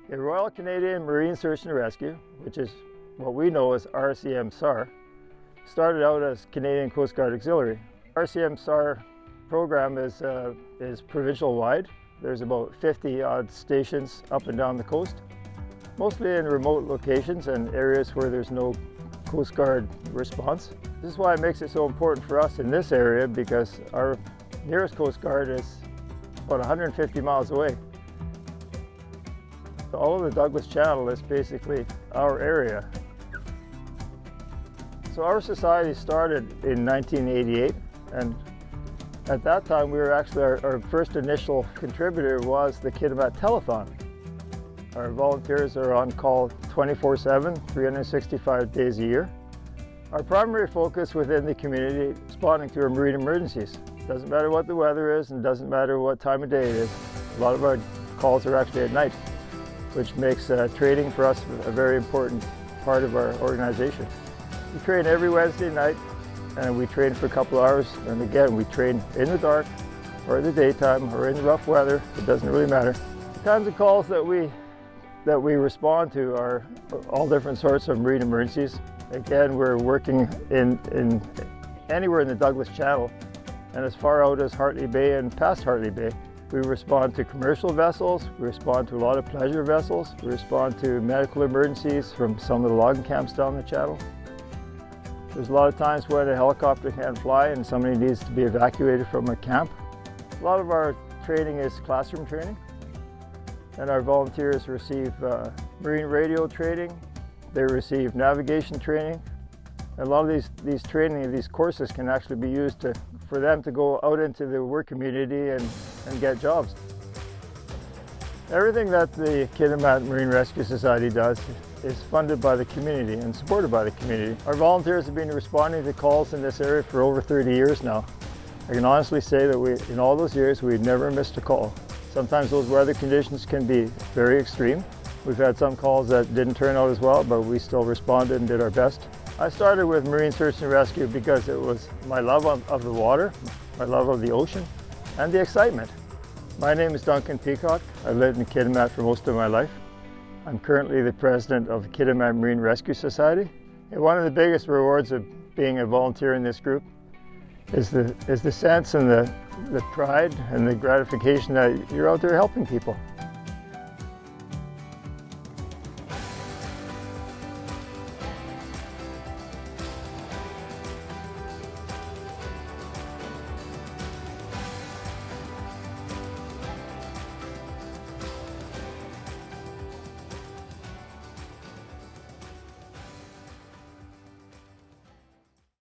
The Royal Canadian Marine Search and Rescue, which is what we know as RCM-SAR, started out as Canadian Coast Guard Auxiliary. RCM-SAR program is provincial-wide. There's about 50-odd stations up and down the coast, mostly in remote locations and areas where there's no Coast Guard response. This is why it makes it so important for us in this area, because our nearest Coast Guard is about 150 miles away. All of the Douglas Channel is basically our area. So our society started in 1988, and at that time we were actually, our first initial contributor was the Kitimat Telethon. Our volunteers are on call 24/7, 365 days a year. Our primary focus within the community is responding to our marine emergencies. Doesn't matter what the weather is and doesn't matter what time of day it is. A lot of our calls are actually at night, which makes training for us a very important part of our organization. We train every Wednesday night, and we train for a couple hours, and again we train in the dark or in the daytime or in rough weather. It doesn't really matter. The kinds of calls that we respond to are all different sorts of marine emergencies. Again, we're working in anywhere in the Douglas Channel, and as far out as Hartley Bay and past Hartley Bay. We respond to commercial vessels, we respond to a lot of pleasure vessels, we respond to medical emergencies from some of the logging camps down the channel. There's a lot of times when a helicopter can't fly and somebody needs to be evacuated from a camp. A lot of our training is classroom training, and our volunteers receive marine radio training, they receive navigation training. And a lot of these courses can actually be used for them to go out into the work community and get jobs. Everything that the Kitimat Marine Rescue Society does is funded by the community and supported by the community. Our volunteers have been responding to calls in this area for over 30 years now. I can honestly say that in all those years, we've never missed a call. Sometimes those weather conditions can be very extreme. We've had some calls that didn't turn out as well, but we still responded and did our best. I started with Marine Search and Rescue because it was my love of the water, my love of the ocean, and the excitement. My name is Duncan Peacock. I've lived in Kitimat for most of my life. I'm currently the president of the Kitimat Marine Rescue Society. And one of the biggest rewards of being a volunteer in this group is the sense and the pride and the gratification that you're out there helping people.